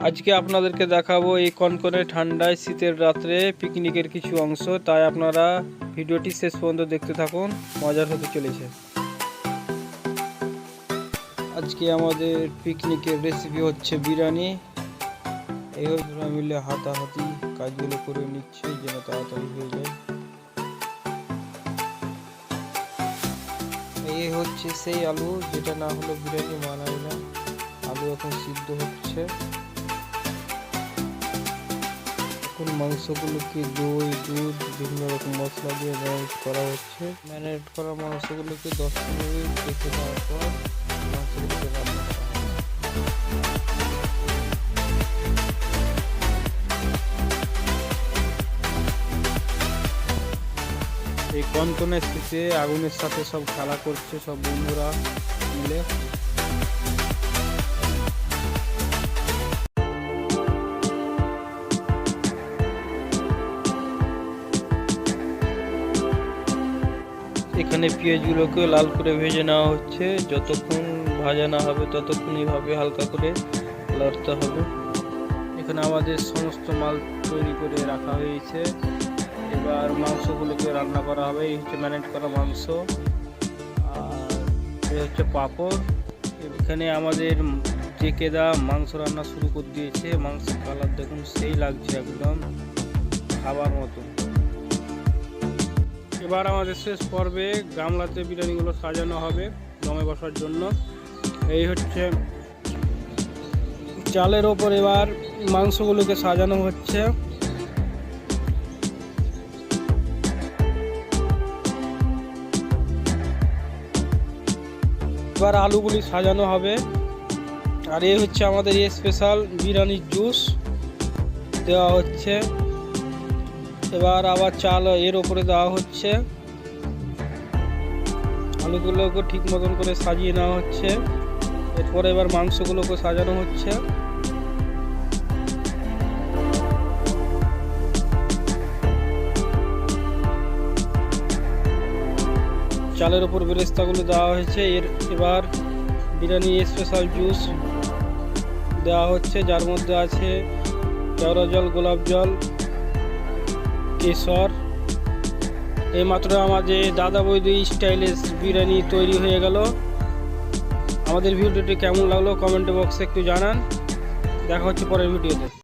আজকে আপনাদেরকে দেখাবো এই কনকনে ঠান্ডায় শীতের রাত্রে পিকনিকের কিছু অংশ, তাই আপনারা ভিডিওটি শেষ পর্যন্ত দেখতে থাকুন, মজার হতে চলেছে। আজকে আমাদের পিকনিকের রেসিপি হচ্ছে বিরিয়ানি। এই দুজনে মিলে হাতাহাতি কাজগুলো করে নিচ্ছে যেন তাড়াতাড়ি হয়ে যায়। এই হচ্ছে সেই আলু যেটা না হলে বিরিয়ানি মানায় না। আলু এখন সিদ্ধ হচ্ছে। মাংসগুলোকে দই, দুধ, বিভিন্ন রকম মশলা দিয়ে ম্যারিনেট করা হচ্ছে। ম্যারিনেট করা মাংসগুলোকে 10 মিনিট রেখে দেওয়ার পর মাংসগুলোকে রান্না করা হবে। এই কনকনে শীতে আগুনের সাথে সব খেলা করছে সব বন্ধুরা মিলে। এখানে পেঁয়াজগুলোকে লাল করে ভেজে নেওয়া হচ্ছে। যতক্ষণ ভাজা না হবে ততক্ষণ এইভাবে হালকা করে লড়তে হবে। এখানে আমাদের সমস্ত মাল তৈরি করে রাখা হয়েছে। এবার মাংসগুলোকে রান্না করা হবে। এই হচ্ছে ম্যারিনেট করা মাংস, আর এই হচ্ছে পাঁপড়। এখানে আমাদের জেকেদা মাংস রান্না শুরু করে দিয়েছে। মাংসের কালার দেখুন, সেই লাগছে একদম খাবার মতো। এবার আমাদের শেষ পর্বে গামলাতে বিরিয়ানিগুলো সাজানো হবে দমে বসার জন্য। এই হচ্ছে চালের ওপর এবার মাংসগুলোকে সাজানো হচ্ছে। এবার আলুগুলি সাজানো হবে। আর এই হচ্ছে আমাদের এই স্পেশাল বিরিয়ানির জুস দেওয়া হচ্ছে। এবার আবার চাল এর উপরে দেওয়া হচ্ছে। আলুগুলোকে ঠিক মতন করে সাজিয়ে নেওয়া হচ্ছে। এরপরে এবার মাংসগুলোকে সাজানো হচ্ছে। চালের উপর বেরেস্তাগুলো দেওয়া হয়েছে। এবার বিরিয়ানি স্পেশাল জুস দেওয়া হচ্ছে, যার মধ্যে আছে কেওড়া জল, গোলাপ জল, কেশর। এইমাত্র আমাদের দাদা বৌদি স্টাইলিশ বিরিয়ানি তৈরি হয়ে গেল। আমাদের ভিডিওটি কেমন লাগলো কমেন্ট বক্সে একটু জানান। দেখা হচ্ছে পরের ভিডিওতে।